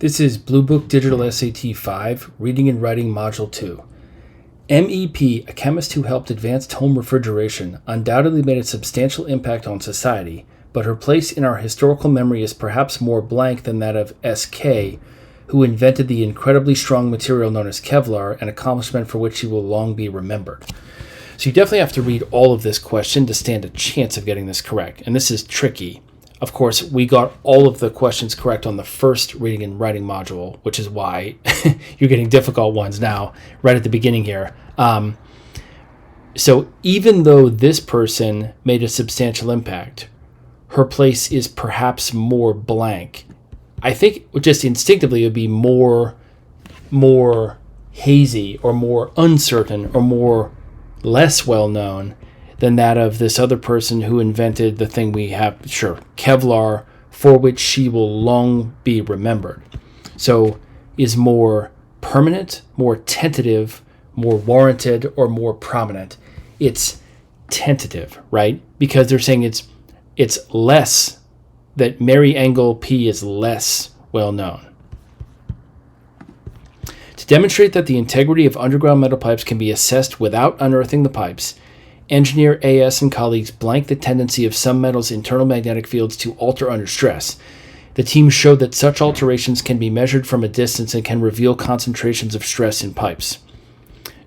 This is Bluebook Digital SAT 5, Reading and Writing Module 2. MEP, a chemist who helped advance home refrigeration, undoubtedly made a substantial impact on society, but her place in our historical memory is perhaps more blank than that of SK, who invented the incredibly strong material known as Kevlar, an accomplishment for which she will long be remembered. So you definitely have to read all of this question to stand a chance of getting this correct, and this is tricky. Of course, we got all of the questions correct on the first reading and writing module, which is why you're getting difficult ones now, right at the beginning here. So even though this person made a substantial impact, her place is perhaps more blank. I think just instinctively it would be more hazy or more uncertain or less well known than that of this other person who invented the thing we have, Kevlar, for which she will long be remembered. So is more permanent, more tentative, more warranted, or more prominent? It's tentative, right? Because they're saying it's less, that Mary Engle P is less well known. To demonstrate that the integrity of underground metal pipes can be assessed without unearthing the pipes, engineer AS and colleagues blank the tendency of some metals' internal magnetic fields to alter under stress. The team showed that such alterations can be measured from a distance and can reveal concentrations of stress in pipes.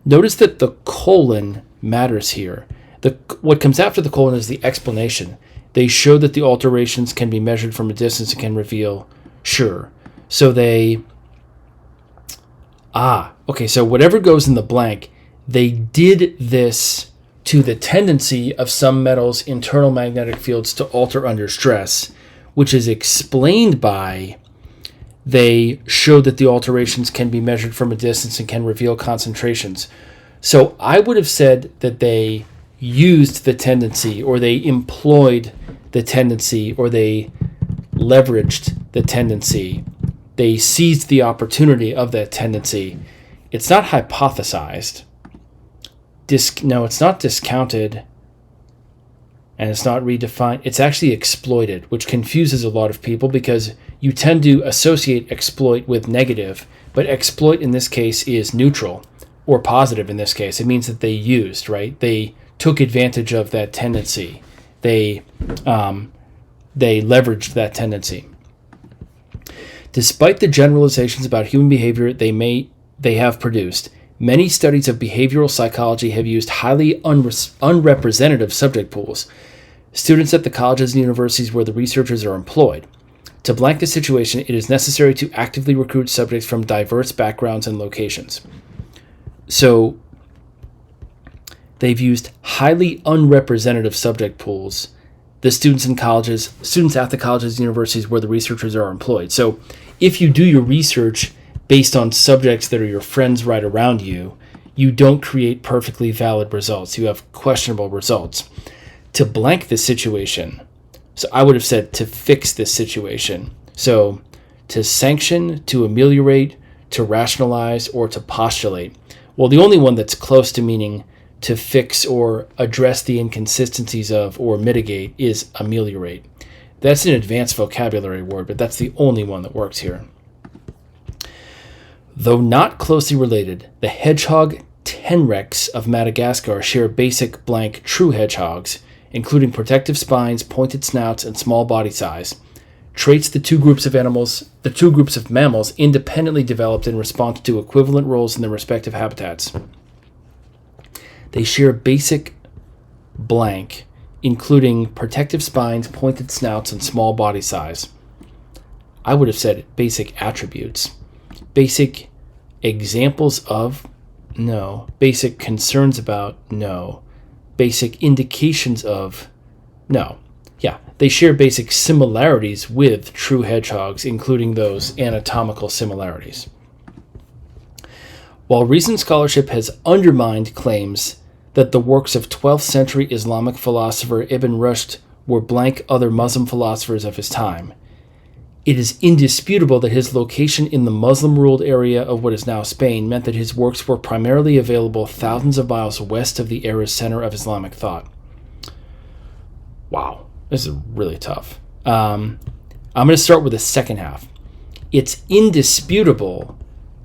Notice that the colon matters here. What comes after the colon is the explanation. They show that the alterations can be measured from a distance and can reveal, so so whatever goes in the blank, they did this to the tendency of some metals' internal magnetic fields to alter under stress, which is explained by they showed that the alterations can be measured from a distance and can reveal concentrations. So I would have said that they used the tendency, or they employed the tendency, or they leveraged the tendency. They seized the opportunity of that tendency. It's not hypothesized. It's not discounted, and it's not redefined. It's actually exploited, which confuses a lot of people because you tend to associate exploit with negative, but exploit in this case is neutral or positive in this case. It means that they used, right? They took advantage of that tendency. They leveraged that tendency. Despite the generalizations about human behavior they have produced, many studies of behavioral psychology have used highly unrepresentative subject pools, students at the colleges and universities where the researchers are employed. To blank the situation, it is necessary to actively recruit subjects from diverse backgrounds and locations. So they've used highly unrepresentative subject pools, the students at the colleges and universities where the researchers are employed. So if you do your research based on subjects that are your friends right around you, you don't create perfectly valid results. You have questionable results. To blank the situation, so I would have said to fix this situation. So to sanction, to ameliorate, to rationalize, or to postulate. Well, the only one that's close to meaning to fix or address the inconsistencies of or mitigate is ameliorate. That's an advanced vocabulary word, but that's the only one that works here. Though not closely related, the hedgehog tenrecs of Madagascar share basic blank true hedgehogs, including protective spines, pointed snouts, and small body size. Traits the two groups of mammals independently developed in response to equivalent roles in their respective habitats. They share basic blank, including protective spines, pointed snouts, and small body size. I would have said basic attributes. Basic examples of? No. Basic concerns about? No. Basic indications of? No. Yeah, they share basic similarities with true hedgehogs, including those anatomical similarities. While recent scholarship has undermined claims that the works of 12th century Islamic philosopher Ibn Rushd were blank other Muslim philosophers of his time, it is indisputable that his location in the Muslim-ruled area of what is now Spain meant that his works were primarily available thousands of miles west of the era's center of Islamic thought. Wow, this is really tough. I'm going to start with the second half. It's indisputable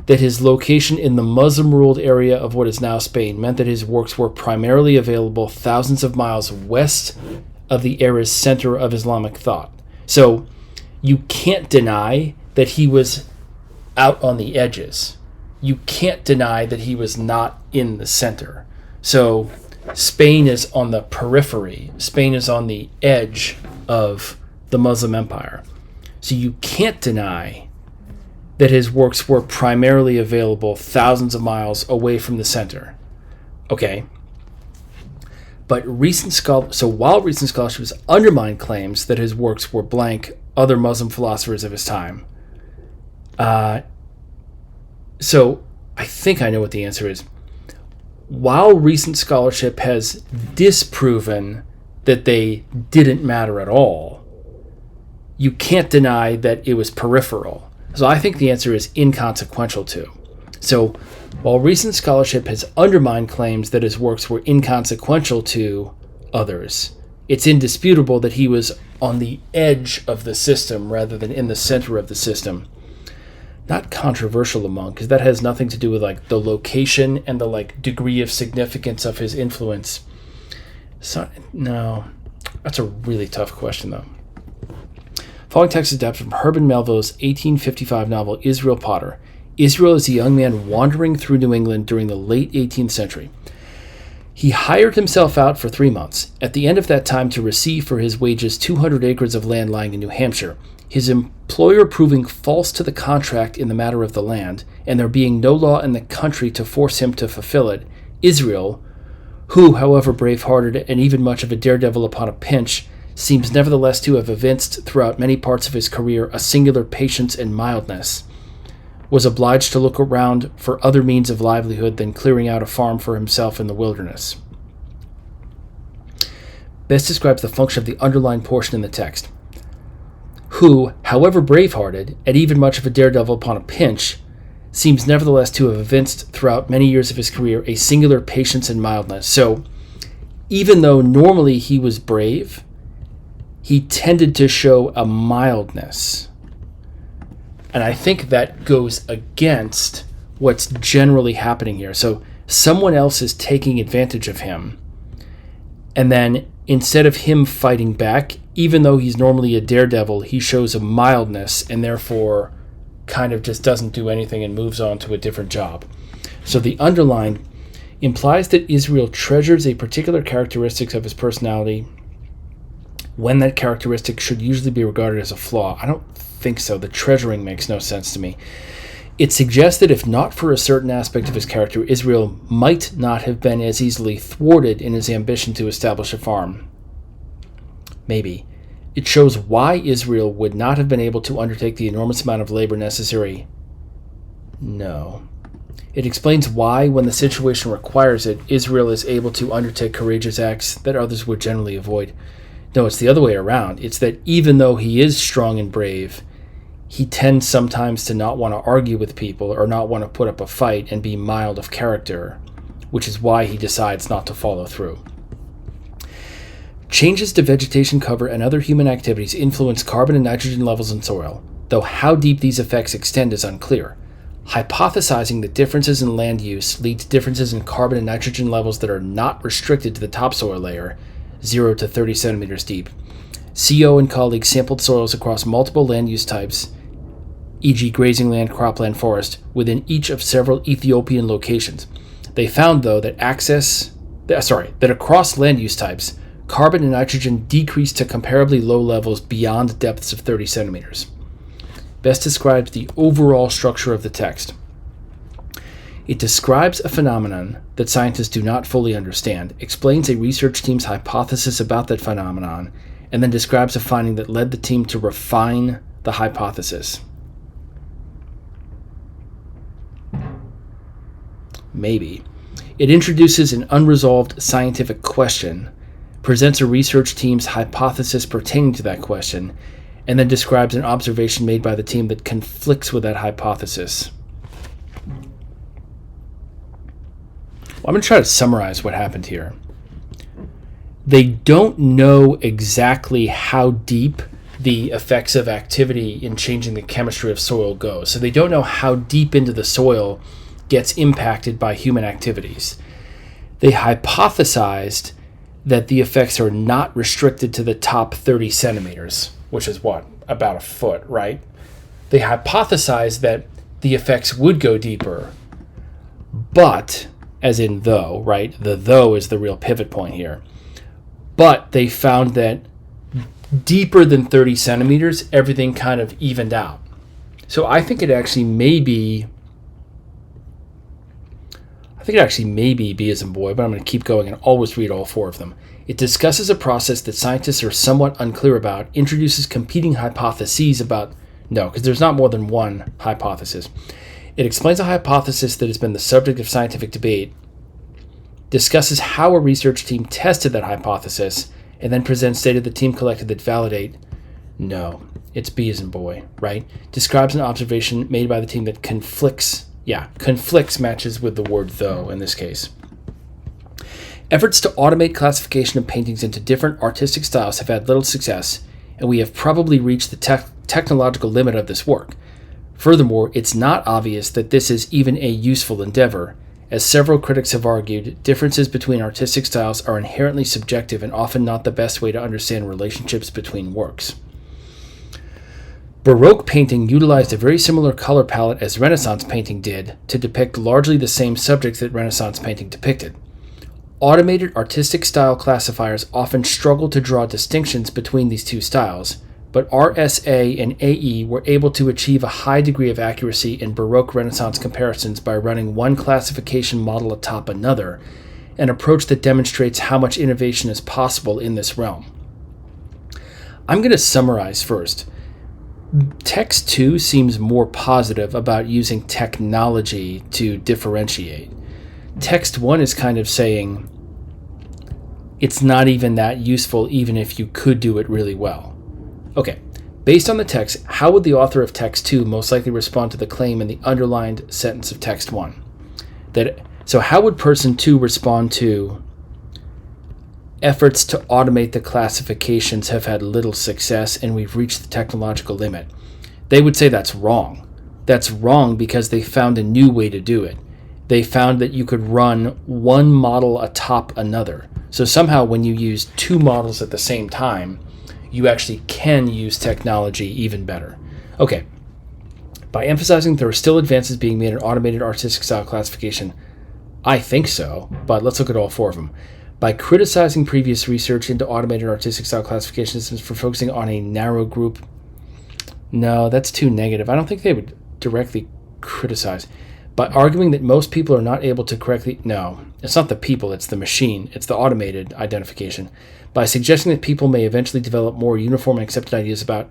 that his location in the Muslim-ruled area of what is now Spain meant that his works were primarily available thousands of miles west of the era's center of Islamic thought. So you can't deny that he was out on the edges. You can't deny that he was not in the center. So Spain is on the periphery. Spain is on the edge of the Muslim Empire. So you can't deny that his works were primarily available thousands of miles away from the center. Okay. But while recent scholarship has undermined claims that his works were blank other Muslim philosophers of his time, so I think I know what the answer is. While recent scholarship has disproven that they didn't matter at all, you can't deny that it was peripheral. So I think the answer is inconsequential too. So while recent scholarship has undermined claims that his works were inconsequential to others, it's indisputable that he was on the edge of the system rather than in the center of the system. Not controversial among, because that has nothing to do with like the location and the like degree of significance of his influence. So no, that's a really tough question though. Following text is adapted from Herman Melville's 1855 novel Israel Potter. Israel is a young man wandering through New England during the late 18th century. He hired himself out for 3 months, at the end of that time to receive for his wages 200 acres of land lying in New Hampshire, his employer proving false to the contract in the matter of the land, and there being no law in the country to force him to fulfill it. Israel, who, however brave-hearted and even much of a daredevil upon a pinch, seems nevertheless to have evinced throughout many parts of his career a singular patience and mildness, was obliged to look around for other means of livelihood than clearing out a farm for himself in the wilderness. Best describes the function of the underlined portion in the text. Who, however brave-hearted and even much of a daredevil upon a pinch, seems nevertheless to have evinced throughout many years of his career a singular patience and mildness. So, even though normally he was brave, he tended to show a mildness. And I think that goes against what's generally happening here. So someone else is taking advantage of him. And then instead of him fighting back, even though he's normally a daredevil, he shows a mildness and therefore kind of just doesn't do anything and moves on to a different job. So the underline implies that Israel treasures a particular characteristic of his personality when that characteristic should usually be regarded as a flaw. I don't think so. The treasuring makes no sense to me. It suggests that if not for a certain aspect of his character, Israel might not have been as easily thwarted in his ambition to establish a farm. Maybe. It shows why Israel would not have been able to undertake the enormous amount of labor necessary. No. It explains why, when the situation requires it, Israel is able to undertake courageous acts that others would generally avoid. No, it's the other way around. It's that even though he is strong and brave, he tends sometimes to not want to argue with people or not want to put up a fight and be mild of character, which is why he decides not to follow through. Changes to vegetation cover and other human activities influence carbon and nitrogen levels in soil, though how deep these effects extend is unclear. Hypothesizing that differences in land use lead to differences in carbon and nitrogen levels that are not restricted to the topsoil layer, 0 to 30 centimeters deep. CO and colleagues sampled soils across multiple land use types, e.g. grazing land, cropland, forest, within each of several Ethiopian locations. They found, though, that across land use types, carbon and nitrogen decreased to comparably low levels beyond depths of 30 centimeters. Best describes the overall structure of the text. It describes a phenomenon that scientists do not fully understand, explains a research team's hypothesis about that phenomenon, and then describes a finding that led the team to refine the hypothesis. Maybe. It introduces an unresolved scientific question, presents a research team's hypothesis pertaining to that question, and then describes an observation made by the team that conflicts with that hypothesis. I'm going to try to summarize what happened here. They don't know exactly how deep the effects of activity in changing the chemistry of soil go. So they don't know how deep into the soil gets impacted by human activities. They hypothesized that the effects are not restricted to the top 30 centimeters, which is what? About a foot, right? They hypothesized that the effects would go deeper, but, as in though, right? The though is the real pivot point here. But they found that deeper than 30 centimeters, everything kind of evened out. So I think it actually may be B as in boy, but I'm going to keep going and always read all four of them. It discusses a process that scientists are somewhat unclear about, introduces competing hypotheses about, no, because there's not more than one hypothesis. It explains a hypothesis that has been the subject of scientific debate, discusses how a research team tested that hypothesis, and then presents data the team collected that validate, no, it's B as in boy, right? Describes an observation made by the team that conflicts matches with the word though in this case. Efforts to automate classification of paintings into different artistic styles have had little success, and we have probably reached the technological limit of this work. Furthermore, it's not obvious that this is even a useful endeavor. As several critics have argued, differences between artistic styles are inherently subjective and often not the best way to understand relationships between works. Baroque painting utilized a very similar color palette as Renaissance painting did to depict largely the same subjects that Renaissance painting depicted. Automated artistic style classifiers often struggle to draw distinctions between these two styles, but RSA and AE were able to achieve a high degree of accuracy in Baroque Renaissance comparisons by running one classification model atop another, an approach that demonstrates how much innovation is possible in this realm. I'm going to summarize first. Text 2 seems more positive about using technology to differentiate. Text 1 is kind of saying it's not even that useful even if you could do it really well. Okay, based on the text, how would the author of text 2 most likely respond to the claim in the underlined sentence of text 1? So how would person 2 respond to efforts to automate the classifications have had little success and we've reached the technological limit? They would say that's wrong. That's wrong because they found a new way to do it. They found that you could run one model atop another. So somehow when you use two models at the same time, you actually can use technology even better. Okay, by emphasizing there are still advances being made in automated artistic style classification, I think so, but let's look at all four of them. By criticizing previous research into automated artistic style classification systems for focusing on a narrow group, no, that's too negative. I don't think they would directly criticize. By arguing that most people are not able to correctly... No, it's not the people, it's the machine. It's the automated identification. By suggesting that people may eventually develop more uniform and accepted ideas about...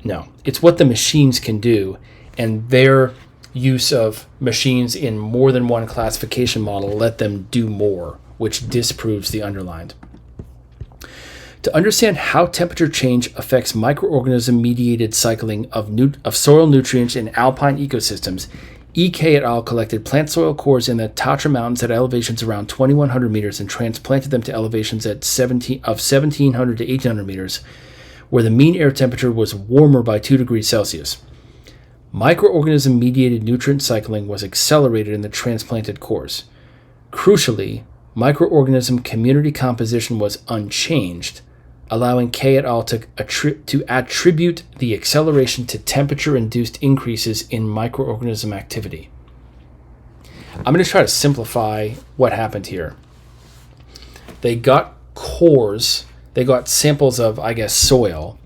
No, it's what the machines can do, and their use of machines in more than one classification model let them do more, which disproves the underlined. To understand how temperature change affects microorganism-mediated cycling of soil nutrients in alpine ecosystems, E.K. et al. Collected plant soil cores in the Tatra Mountains at elevations around 2,100 meters and transplanted them to elevations of 1,700 to 1,800 meters, where the mean air temperature was warmer by 2 degrees Celsius. Microorganism-mediated nutrient cycling was accelerated in the transplanted cores. Crucially, microorganism community composition was unchanged, allowing K et al. To attribute the acceleration to temperature-induced increases in microorganism activity. I'm going to try to simplify what happened here. They got cores, they got samples of, soil,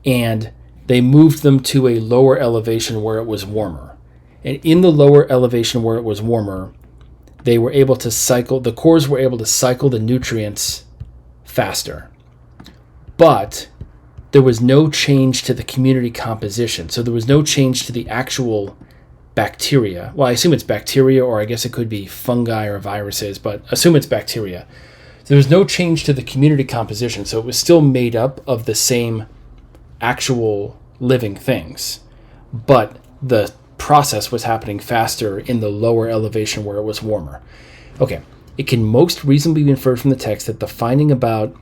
and they moved them to a lower elevation where it was warmer. And in the lower elevation where it was warmer, the cores were able to cycle the nutrients faster. But there was no change to the community composition. So there was no change to the actual bacteria. Well, I assume it's bacteria, or I guess it could be fungi or viruses, but assume it's bacteria. There was no change to the community composition, so it was still made up of the same actual living things. But the process was happening faster in the lower elevation where it was warmer. Okay, it can most reasonably be inferred from the text that the finding about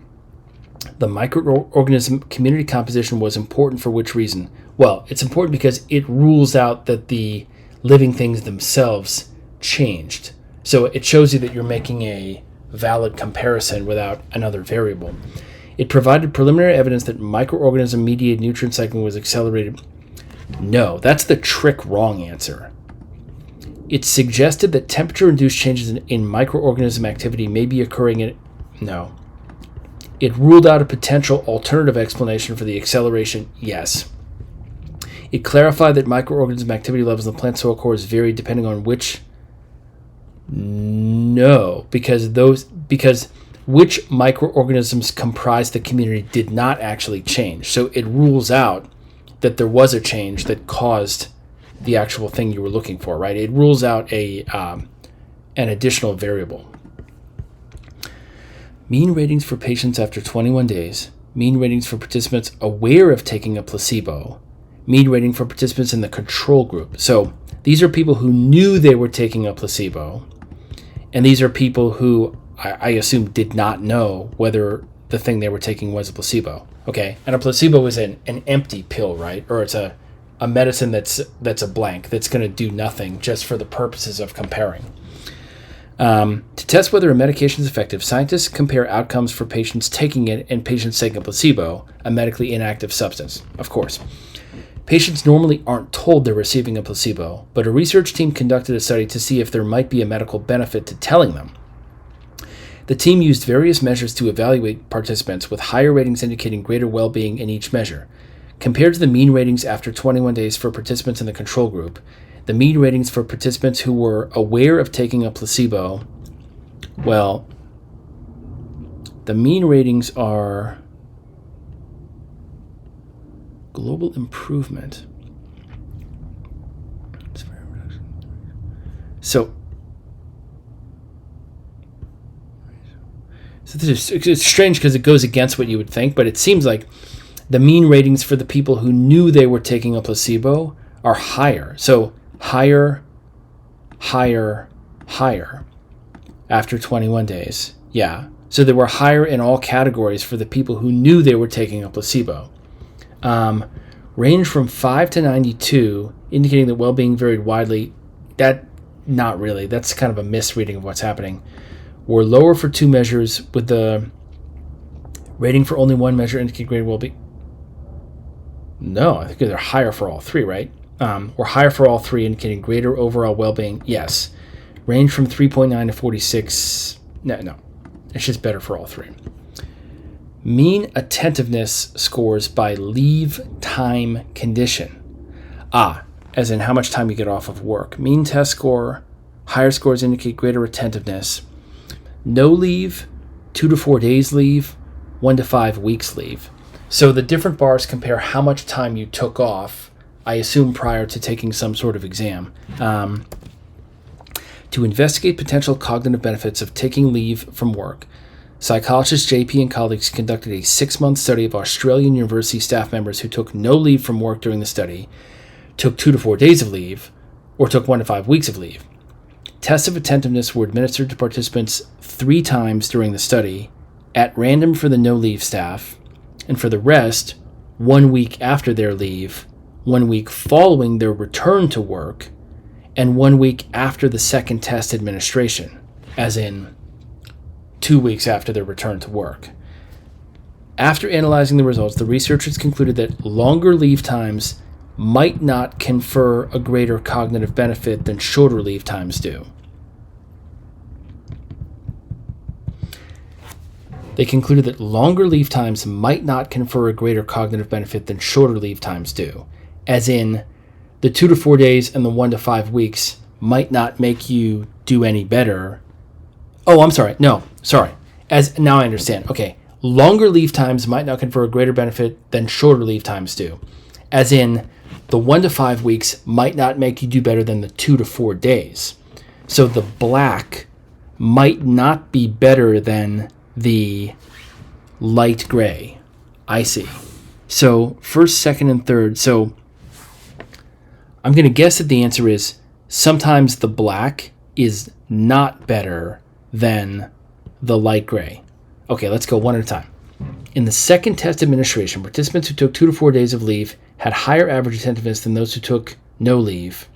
The microorganism community composition was important for which reason? Well, it's important because it rules out that the living things themselves changed. So it shows you that you're making a valid comparison without another variable. It provided preliminary evidence that microorganism-mediated nutrient cycling was accelerated. No, that's the trick wrong answer. It suggested that temperature-induced changes in microorganism activity may be occurring in... No. It ruled out a potential alternative explanation for the acceleration. Yes. It clarified that microorganism activity levels in the plant soil cores vary depending on which... No, because which microorganisms comprise the community did not actually change. So it rules out that there was a change that caused the actual thing you were looking for, right? It rules out an additional variable. Mean ratings for patients after 21 days. Mean ratings for participants aware of taking a placebo. Mean rating for participants in the control group. So these are people who knew they were taking a placebo. And these are people who, I assume, did not know whether the thing they were taking was a placebo. Okay, and a placebo is an empty pill, right? Or it's a medicine that's a blank, that's going to do nothing just for the purposes of comparing. To test whether a medication is effective, scientists compare outcomes for patients taking it and patients taking a placebo, a medically inactive substance, of course. Patients normally aren't told they're receiving a placebo, but a research team conducted a study to see if there might be a medical benefit to telling them. The team used various measures to evaluate participants, with higher ratings indicating greater well-being in each measure. Compared to the mean ratings after 21 days for participants in the control group, the mean ratings for participants who were aware of taking a placebo, well, the mean ratings are global improvement. So it's strange because it goes against what you would think, but it seems like the mean ratings for the people who knew they were taking a placebo are higher. So higher after 21 days. Yeah. So they were higher in all categories for the people who knew they were taking a placebo. Range from 5 to 92, indicating that well-being varied widely. Not really. That's kind of a misreading of what's happening. Were lower for two measures, with the rating for only one measure indicating greater well-being. No, I think they're higher for all three, right? Or higher for all three, indicating greater overall well-being. Yes. Range from 3.9 to 46. No. It's just better for all three. Mean attentiveness scores by leave time condition. As in how much time you get off of work. Mean test score, higher scores indicate greater attentiveness. No leave, 2 to 4 days leave, 1 to 5 weeks leave. So the different bars compare how much time you took off, I assume prior to taking some sort of exam, to investigate potential cognitive benefits of taking leave from work. Psychologist JP and colleagues conducted a 6-month study of Australian university staff members who took no leave from work during the study, took 2 to 4 days of leave, or took 1 to 5 weeks of leave. Tests of attentiveness were administered to participants 3 times during the study, at random for the no-leave staff, and for the rest, 1 week after their leave, 1 week following their return to work, and 1 week after the second test administration, as in 2 weeks after their return to work. After analyzing the results, the researchers concluded that longer leave times might not confer a greater cognitive benefit than shorter leave times do. They concluded that longer leave times might not confer a greater cognitive benefit than shorter leave times do, as in the 2 to 4 days and the 1 to 5 weeks might not make you do any better. Oh, I'm sorry. No, sorry. Now I understand. Okay. Longer leave times might not confer a greater benefit than shorter leave times do, as in the 1 to 5 weeks might not make you do better than the 2 to 4 days. So the black might not be better than the light gray. I see. So first, second, and third. So I'm going to guess that the answer is sometimes the black is not better than the light gray. Okay, let's go one at a time. In the second test administration, participants who took 2 to 4 days of leave had higher average attentiveness than those who took no leave.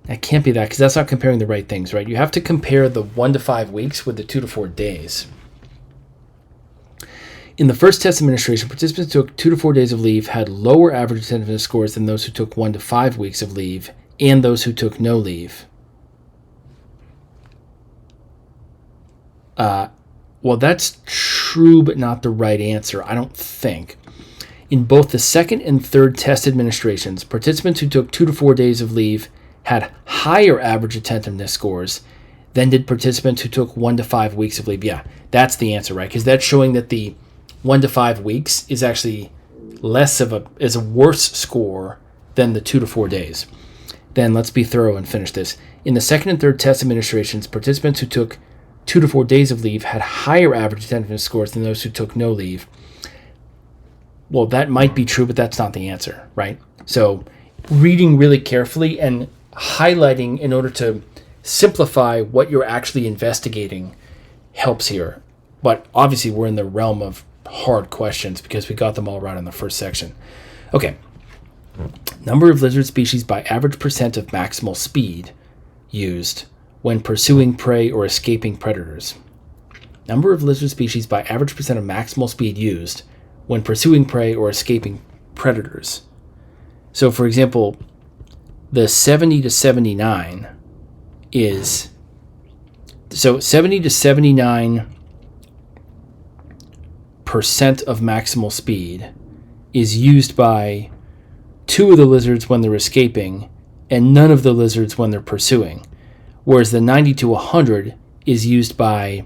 That can't be that, because that's not comparing the right things, right? You have to compare the 1 to 5 weeks with the 2 to 4 days. In the first test administration, participants who took 2 to 4 days of leave had lower average attentiveness scores than those who took 1 to 5 weeks of leave and those who took no leave. Well, that's true, but not the right answer, I don't think. In both the second and third test administrations, participants who took 2 to 4 days of leave had higher average attentiveness scores than did participants who took 1 to 5 weeks of leave. Yeah, that's the answer, right? Because that's showing that the 1 to 5 weeks is actually is a worse score than the 2 to 4 days. Then let's be thorough and finish this. In the second and third test administrations, participants who took 2 to 4 days of leave had higher average attentiveness scores than those who took no leave. Well, that might be true, but that's not the answer, right? So reading really carefully and highlighting in order to simplify what you're actually investigating helps here. But obviously we're in the realm of hard questions because we got them all right in the first section. Okay. Number of lizard species by average percent of maximal speed used when pursuing prey or escaping predators. Number of lizard species by average percent of maximal speed used when pursuing prey or escaping predators. So, for example, the 70 to 79 is... So 70 to 79% of maximal speed is used by 2 of the lizards when they're escaping and none of the lizards when they're pursuing. Whereas the 90 to 100 is used by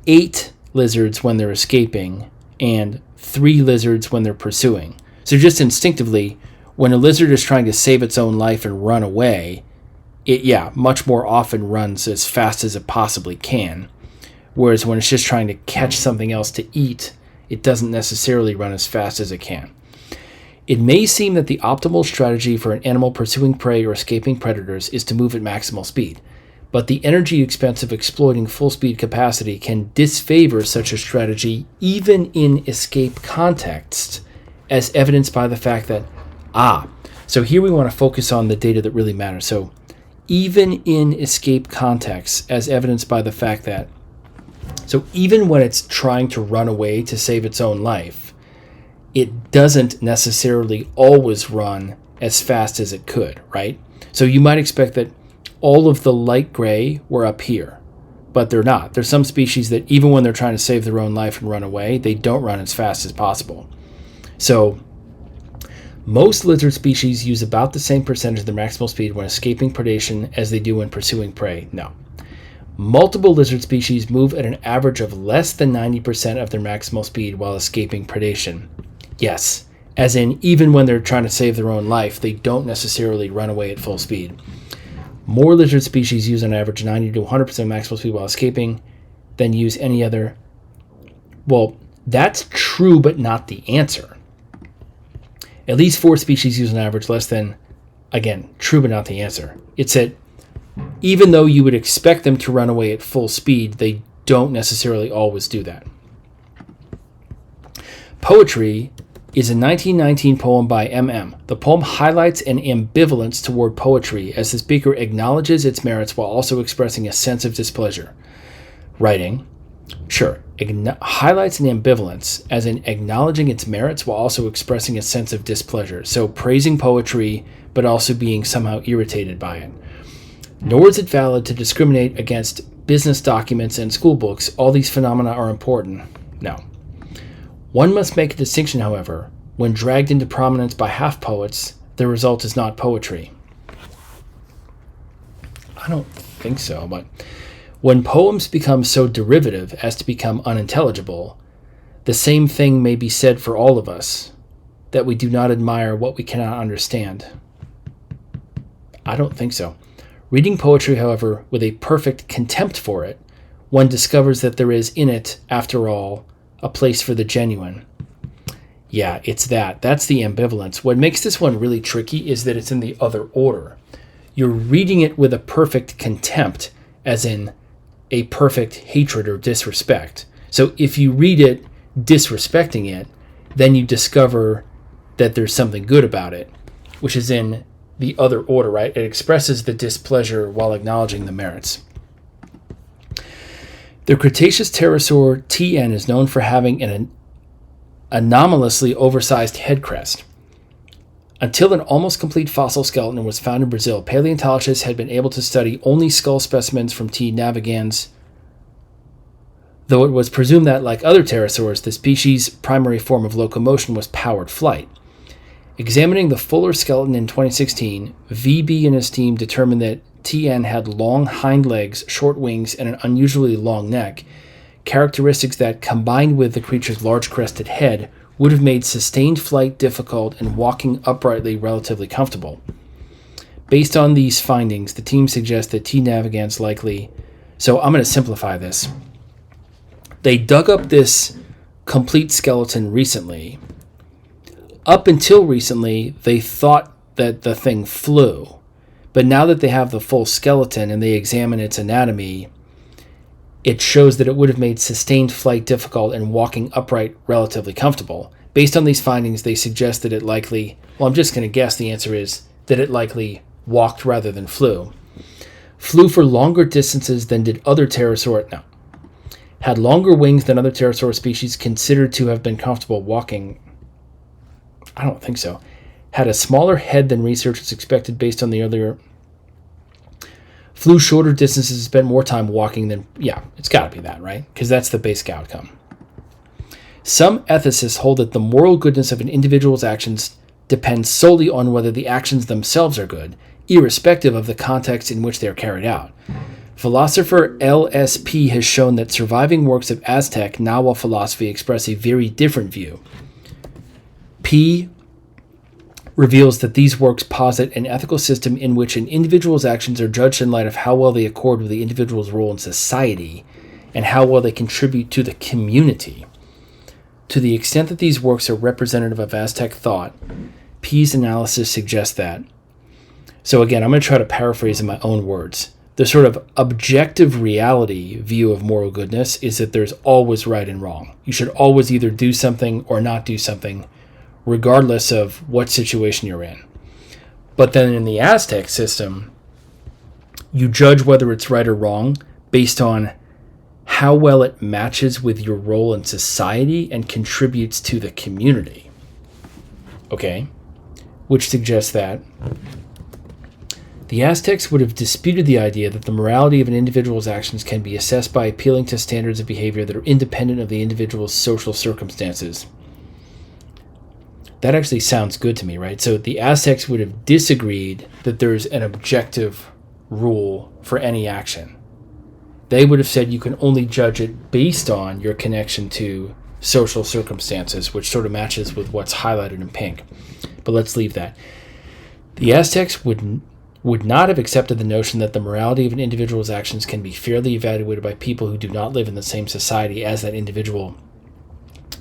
8 lizards when they're escaping and 3 lizards when they're pursuing. So just instinctively, when a lizard is trying to save its own life and run away, it much more often runs as fast as it possibly can. Whereas when it's just trying to catch something else to eat, it doesn't necessarily run as fast as it can. It may seem that the optimal strategy for an animal pursuing prey or escaping predators is to move at maximal speed, but the energy expense of exploiting full speed capacity can disfavor such a strategy even in escape contexts, as evidenced by the fact that, so here we want to focus on the data that really matters. So even in escape contexts, as evidenced by the fact that, so even when it's trying to run away to save its own life, it doesn't necessarily always run as fast as it could, right? So you might expect that all of the light gray were up here, but they're not. There's some species that even when they're trying to save their own life and run away, they don't run as fast as possible. So most lizard species use about the same percentage of their maximal speed when escaping predation as they do when pursuing prey. No. Multiple lizard species move at an average of less than 90% of their maximal speed while escaping predation. Yes, as in even when they're trying to save their own life, they don't necessarily run away at full speed. More lizard species use on average 90 to 100% maximal speed while escaping than use any other. Well, that's true, but not the answer. At least 4 species use on average less than, again, true, but not the answer. It's that even though you would expect them to run away at full speed, they don't necessarily always do that. Poetry is a 1919 poem by M.M. The poem highlights an ambivalence toward poetry as the speaker acknowledges its merits while also expressing a sense of displeasure. Writing, highlights an ambivalence as in acknowledging its merits while also expressing a sense of displeasure. So praising poetry, but also being somehow irritated by it. Nor is it valid to discriminate against business documents and school books. All these phenomena are important. No. One must make a distinction, however. When dragged into prominence by half-poets, the result is not poetry. I don't think so, but when poems become so derivative as to become unintelligible, the same thing may be said for all of us, that we do not admire what we cannot understand. I don't think so. Reading poetry, however, with a perfect contempt for it, one discovers that there is in it, after all, a place for the genuine. Yeah, it's that. That's the ambivalence. What makes this one really tricky is that it's in the other order. You're reading it with a perfect contempt, as in a perfect hatred or disrespect. So if you read it disrespecting it, then you discover that there's something good about it, which is in the other order, right? It expresses the displeasure while acknowledging the merits. The Cretaceous pterosaur TN is known for having an anomalously oversized head crest. Until an almost complete fossil skeleton was found in Brazil, paleontologists had been able to study only skull specimens from T. navigans, though it was presumed that, like other pterosaurs, the species' primary form of locomotion was powered flight. Examining the fuller skeleton in 2016, VB and his team determined that TN had long hind legs, short wings, and an unusually long neck, characteristics that, combined with the creature's large crested head, would have made sustained flight difficult and walking uprightly relatively comfortable. Based on these findings, the team suggests that T. navigans likely... So I'm going to simplify this. They dug up this complete skeleton recently. Up until recently, they thought that the thing flew. But now that they have the full skeleton and they examine its anatomy, it shows that it would have made sustained flight difficult and walking upright relatively comfortable. Based on these findings, they suggest that it likely... Well, I'm just going to guess the answer is that it likely walked rather than flew. Flew for longer distances than did other pterosaur... No. Had longer wings than other pterosaur species considered to have been comfortable walking... I don't think so. Had a smaller head than researchers expected based on the earlier... Flew shorter distances, spent more time walking than... Yeah, it's got to be that, right? Because that's the basic outcome. Some ethicists hold that the moral goodness of an individual's actions depends solely on whether the actions themselves are good, irrespective of the context in which they are carried out. Philosopher LSP has shown that surviving works of Aztec Nahua philosophy express a very different view. P reveals that these works posit an ethical system in which an individual's actions are judged in light of how well they accord with the individual's role in society and how well they contribute to the community. To the extent that these works are representative of Aztec thought, P's analysis suggests that. So again, I'm going to try to paraphrase in my own words. The sort of objective reality view of moral goodness is that there's always right and wrong. You should always either do something or not do something, regardless of what situation you're in. But then in the Aztec system, you judge whether it's right or wrong based on how well it matches with your role in society and contributes to the community. Okay? Which suggests that the Aztecs would have disputed the idea that the morality of an individual's actions can be assessed by appealing to standards of behavior that are independent of the individual's social circumstances. That actually sounds good to me, right? So the Aztecs would have disagreed that there's an objective rule for any action. They would have said you can only judge it based on your connection to social circumstances, which sort of matches with what's highlighted in pink. But let's leave that. The Aztecs would not have accepted the notion that the morality of an individual's actions can be fairly evaluated by people who do not live in the same society as that individual.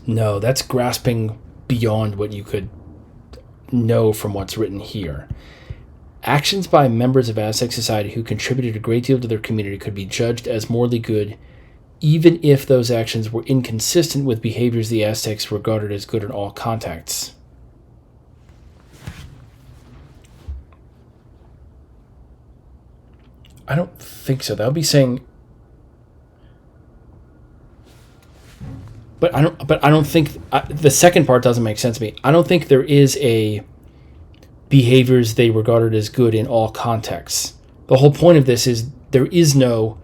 No, that's grasping beyond what you could know from what's written here. Actions by members of Aztec society who contributed a great deal to their community could be judged as morally good, even if those actions were inconsistent with behaviors the Aztecs regarded as good in all contexts. I don't think so. That would be saying... But I don't think... the second part doesn't make sense to me. I don't think there is a behaviors they regarded as good in all contexts. The whole point of this is there is no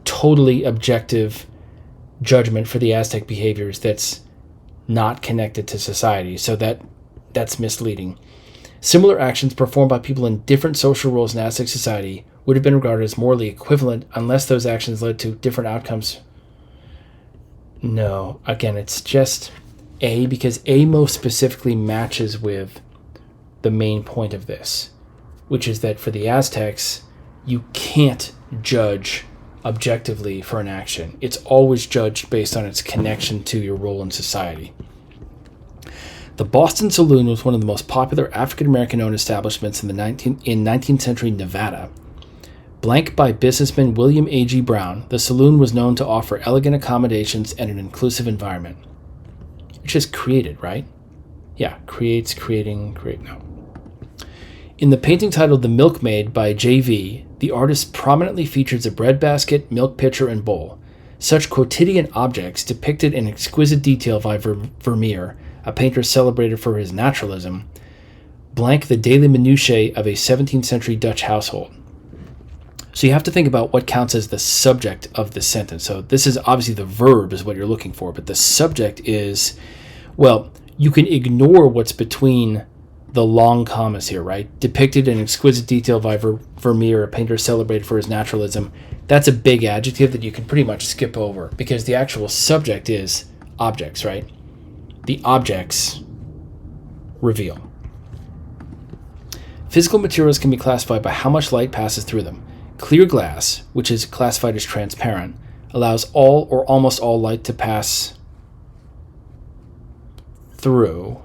totally objective judgment for the Aztec behaviors that's not connected to society. So that's misleading. Similar actions performed by people in different social roles in Aztec society would have been regarded as morally equivalent unless those actions led to different outcomes. No, again, it's just A, because A most specifically matches with the main point of this, which is that for the Aztecs, you can't judge objectively for an action. It's always judged based on its connection to your role in society. The Boston Saloon was one of the most popular African-American-owned establishments in 19th century Nevada. Blank by businessman William A.G. Brown, the saloon was known to offer elegant accommodations and an inclusive environment. It's just created, right? Yeah, creates, creating, create, no. In the painting titled The Milkmaid by J.V., the artist prominently features a breadbasket, milk pitcher, and bowl. Such quotidian objects, depicted in exquisite detail by Vermeer, a painter celebrated for his naturalism, blank the daily minutiae of a 17th century Dutch household. So you have to think about what counts as the subject of the sentence. So this is obviously the verb is what you're looking for, but the subject is, well, you can ignore what's between the long commas here, right? Depicted in exquisite detail by Vermeer, a painter celebrated for his naturalism. That's a big adjective that you can pretty much skip over because the actual subject is objects, right? The objects reveal. Physical materials can be classified by how much light passes through them. Clear glass, which is classified as transparent, allows all or almost all light to pass through.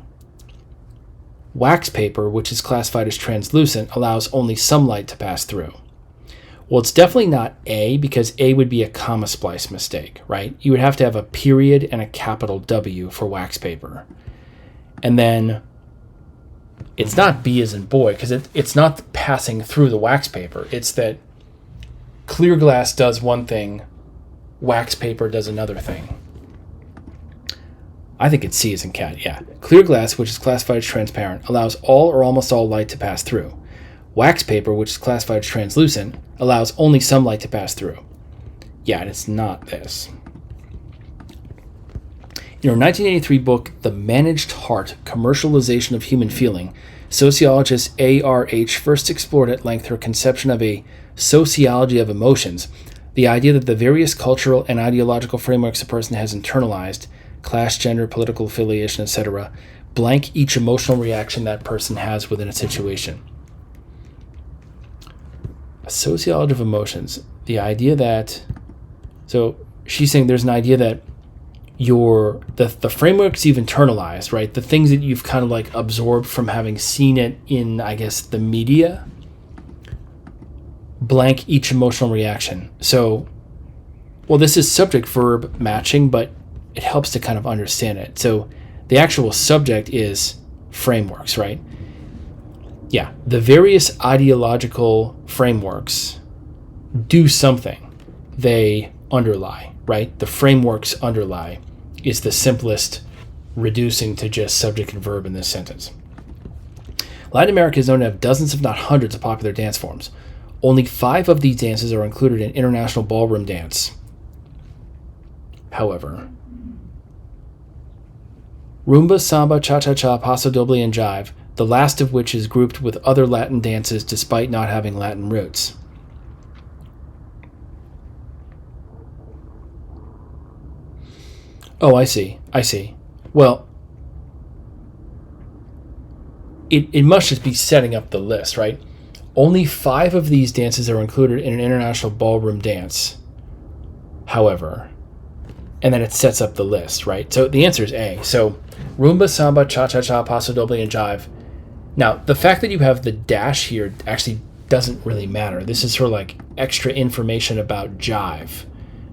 Wax paper, which is classified as translucent, allows only some light to pass through. Well, it's definitely not A, because A would be a comma splice mistake, right? You would have to have a period and a capital W for wax paper. And then it's not B as in boy, because it's not passing through the wax paper. It's that clear glass does one thing, wax paper does another thing. I think it's C as in cat, yeah. Clear glass, which is classified as transparent, allows all or almost all light to pass through. Wax paper, which is classified as translucent, allows only some light to pass through. Yeah, and it's not this. In her 1983 book, The Managed Heart, Commercialization of Human Feeling, sociologist A.R.H. first explored at length her conception of a sociology of emotions, the idea that the various cultural and ideological frameworks a person has internalized, class, gender, political affiliation, etc., blank each emotional reaction that person has within a situation. A sociology of emotions, the idea that, so she's saying there's an idea that the frameworks you've internalized, right? The things that you've kind of like absorbed from having seen it in, I guess, the media, blank each emotional reaction. So, well, this is subject-verb matching, but it helps to kind of understand it. So the actual subject is frameworks, right? Yeah, the various ideological frameworks do something. They underlie, right? The frameworks underlie is the simplest reducing to just subject and verb in this sentence. Latin America is known to have dozens, if not hundreds, of popular dance forms. Only 5 of these dances are included in international ballroom dance. However, rumba, samba, cha-cha-cha, paso doble, and jive, the last of which is grouped with other Latin dances despite not having Latin roots. Oh, I see. Well, it must just be setting up the list, right? Only 5 of these dances are included in an international ballroom dance. However, and then it sets up the list, right? So the answer is A. So rumba, samba, cha-cha-cha, paso doble, and jive. Now, the fact that you have the dash here actually doesn't really matter. This is sort of like extra information about jive.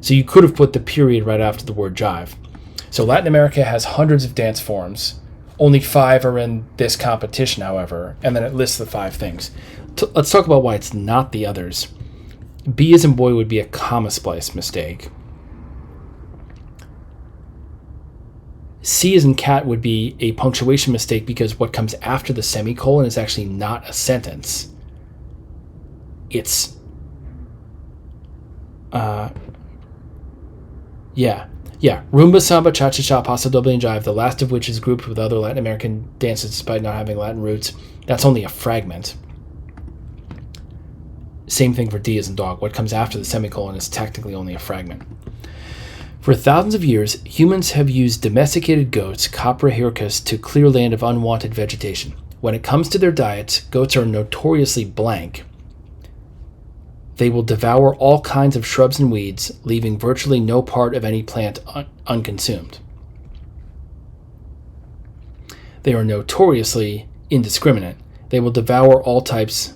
So you could have put the period right after the word jive. So Latin America has hundreds of dance forms. Only 5 are in this competition, however, and then it lists the 5 things. Let's talk about why it's not the others. B as in boy would be a comma splice mistake. C as in cat would be a punctuation mistake because what comes after the semicolon is actually not a sentence. It's rumba, samba, cha-cha-cha, paso doble, and jive, the last of which is grouped with other Latin American dances despite not having Latin roots. That's only a fragment. Same thing for D as in dog. What comes after the semicolon is technically only a fragment. For thousands of years, humans have used domesticated goats, Capra hircus, to clear land of unwanted vegetation. When it comes to their diets, goats are notoriously blank. They will devour all kinds of shrubs and weeds, leaving virtually no part of any plant unconsumed. They are notoriously indiscriminate. They will devour all types.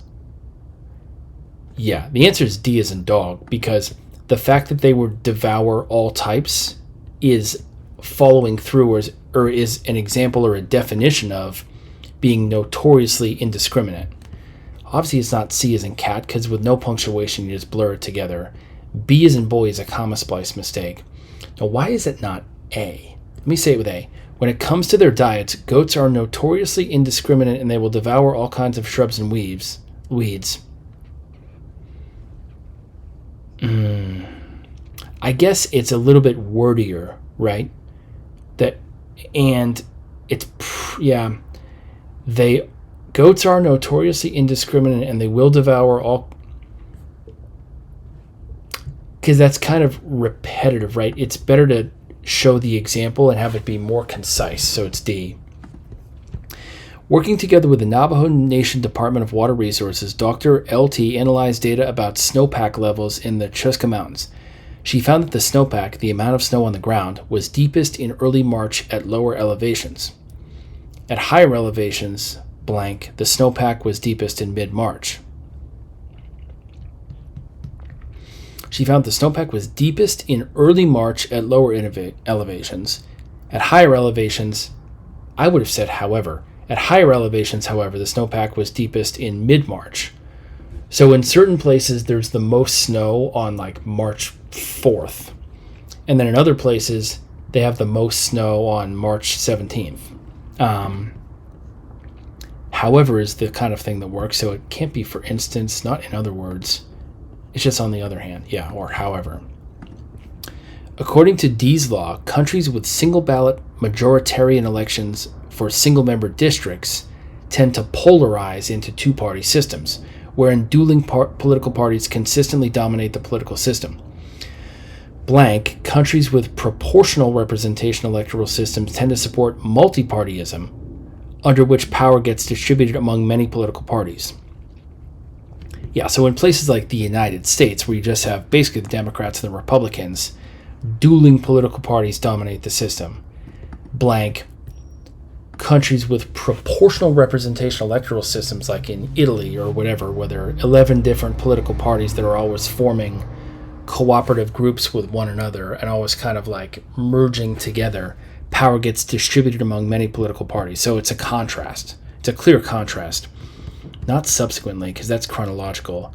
Yeah, the answer is D as in dog, because the fact that they would devour all types is following through, or is an example or a definition of being notoriously indiscriminate. Obviously, it's not C as in cat, because with no punctuation, you just blur it together. B as in boy is a comma splice mistake. Now, why is it not A? Let me say it with A. When it comes to their diets, goats are notoriously indiscriminate, and they will devour all kinds of shrubs and weeds. I guess it's a little bit wordier, right? Goats are notoriously indiscriminate, and they will devour all. Because that's kind of repetitive, right? It's better to show the example and have it be more concise, so it's D. Working together with the Navajo Nation Department of Water Resources, Dr. L.T. analyzed data about snowpack levels in the Chuska Mountains. She found that the snowpack, the amount of snow on the ground, was deepest in early March at lower elevations. At higher elevations, blank, the snowpack was deepest in mid-March. She found the snowpack was deepest in early March at lower elevations. At higher elevations, I would have said however. At higher elevations, however, the snowpack was deepest in mid-March. So in certain places, there's the most snow on like March 4th. And then in other places, they have the most snow on March 17th. However is the kind of thing that works. So it can't be for instance, not in other words. It's just on the other hand. Yeah, or however. According to D's law, countries with single ballot majoritarian elections for single-member districts tend to polarize into two-party systems, wherein dueling political parties consistently dominate the political system. Blank, countries with proportional representation electoral systems tend to support multipartyism, under which power gets distributed among many political parties. Yeah, so in places like the United States, where you just have basically the Democrats and the Republicans, dueling political parties dominate the system. Blank, countries with proportional representation electoral systems like in Italy or whatever, where there are 11 different political parties that are always forming cooperative groups with one another and always kind of like merging together, power gets distributed among many political parties. So it's a contrast. It's a clear contrast. Not subsequently, because that's chronological.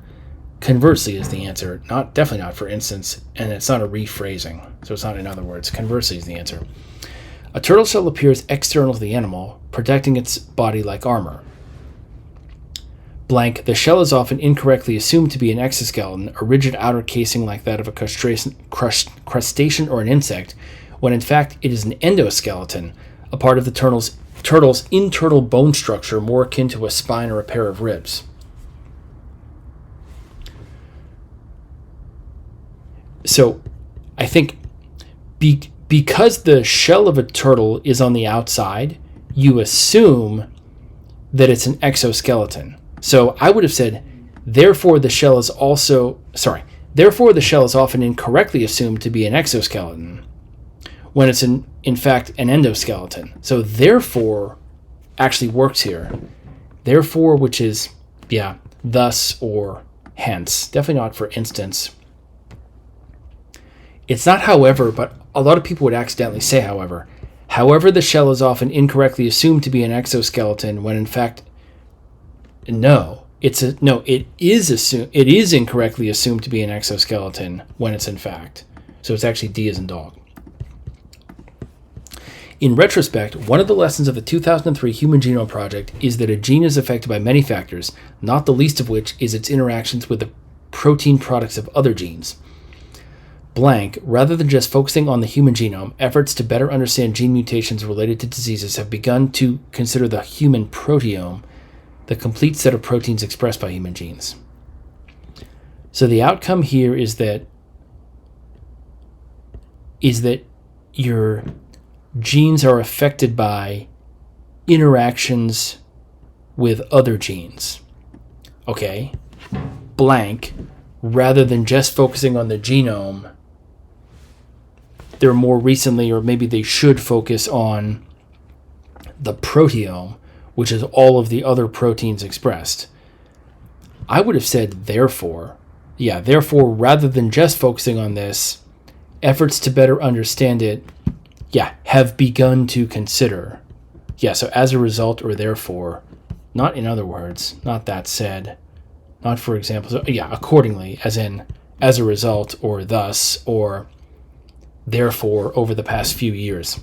Conversely is the answer. Definitely not for instance, and it's not a rephrasing. So it's not in other words. Conversely is the answer. A turtle shell appears external to the animal, protecting its body like armor. Blank, the shell is often incorrectly assumed to be an exoskeleton, a rigid outer casing like that of a crustacean or an insect, when in fact it is an endoskeleton, a part of the turtle's internal bone structure more akin to a spine or a pair of ribs. So, I think because the shell of a turtle is on the outside, you assume that it's an exoskeleton. So I would have said, therefore the shell is often incorrectly assumed to be an exoskeleton when it's in fact an endoskeleton. So therefore actually works here. Therefore, which is, thus or hence. Definitely not for instance. It's not however, but a lot of people would accidentally say however. However, the shell is often incorrectly assumed to be an exoskeleton when in fact, it is incorrectly assumed to be an exoskeleton when it's in fact. So it's actually D as in dog. In retrospect, one of the lessons of the 2003 Human Genome Project is that a gene is affected by many factors, not the least of which is its interactions with the protein products of other genes. Blank, rather than just focusing on the human genome, efforts to better understand gene mutations related to diseases have begun to consider the human proteome, the complete set of proteins expressed by human genes. So the outcome here is that your genes are affected by interactions with other genes. Okay? Blank, rather than just focusing on the genome, they're more recently, or maybe they should focus on the proteome, which is all of the other proteins expressed. I would have said therefore. Yeah, therefore, rather than just focusing on this, efforts to better understand it, have begun to consider. Yeah, so as a result or therefore, not in other words, not that said, not for example. So, accordingly, as in as a result or thus or therefore over the past few years.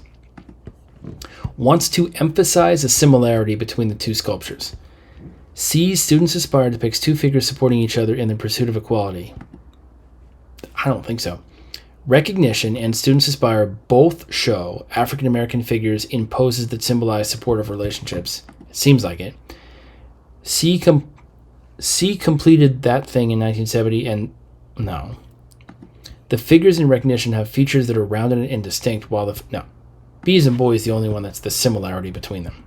Wants to emphasize a similarity between the two sculptures. Sees students aspire depicts two figures supporting each other in the pursuit of equality. I don't think so. Recognition and students aspire both show African American figures in poses that symbolize supportive relationships. It seems like it. C completed that thing in 1970 and no. The figures in recognition have features that are rounded and distinct while Bees and Boy is the only one that's the similarity between them.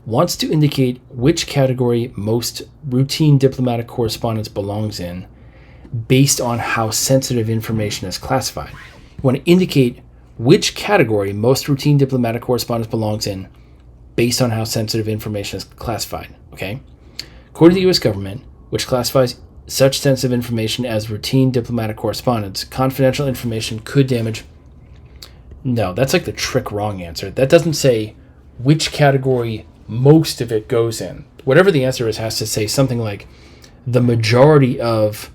Wants to indicate which category most routine diplomatic correspondence belongs in based on how sensitive information is classified. You want to indicate which category most routine diplomatic correspondence belongs in based on how sensitive information is classified. Okay? According to the U.S. government, which classifies such sensitive information as routine diplomatic correspondence, confidential information could damage. No, that's like the trick wrong answer. That doesn't say which category most of it goes in. Whatever the answer is has to say something like the majority of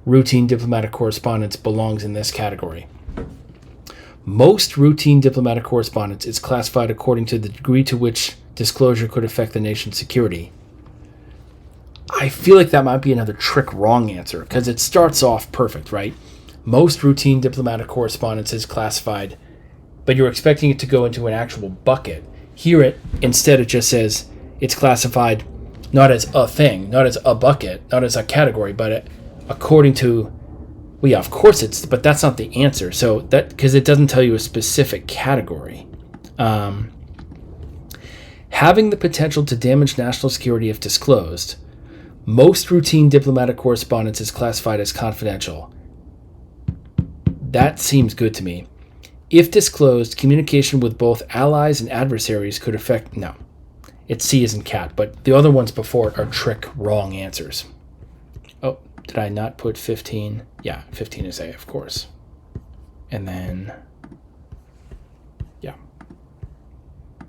routine diplomatic correspondence belongs in this category. Most routine diplomatic correspondence is classified according to the degree to which disclosure could affect the nation's security. I feel like that might be another trick wrong answer because it starts off perfect, right? Most routine diplomatic correspondence is classified, but you're expecting it to go into an actual bucket. Here, instead it just says it's classified not as a thing, not as a bucket, not as a category, but according to, of course but that's not the answer. So that, because it doesn't tell you a specific category. Having the potential to damage national security if disclosed, most routine diplomatic correspondence is classified as confidential. That seems good to me. If disclosed, communication with both allies and adversaries could affect... No, it's C as in cat, but the other ones before it are trick wrong answers. Oh, did I not put 15? Yeah, 15 is A, of course. And then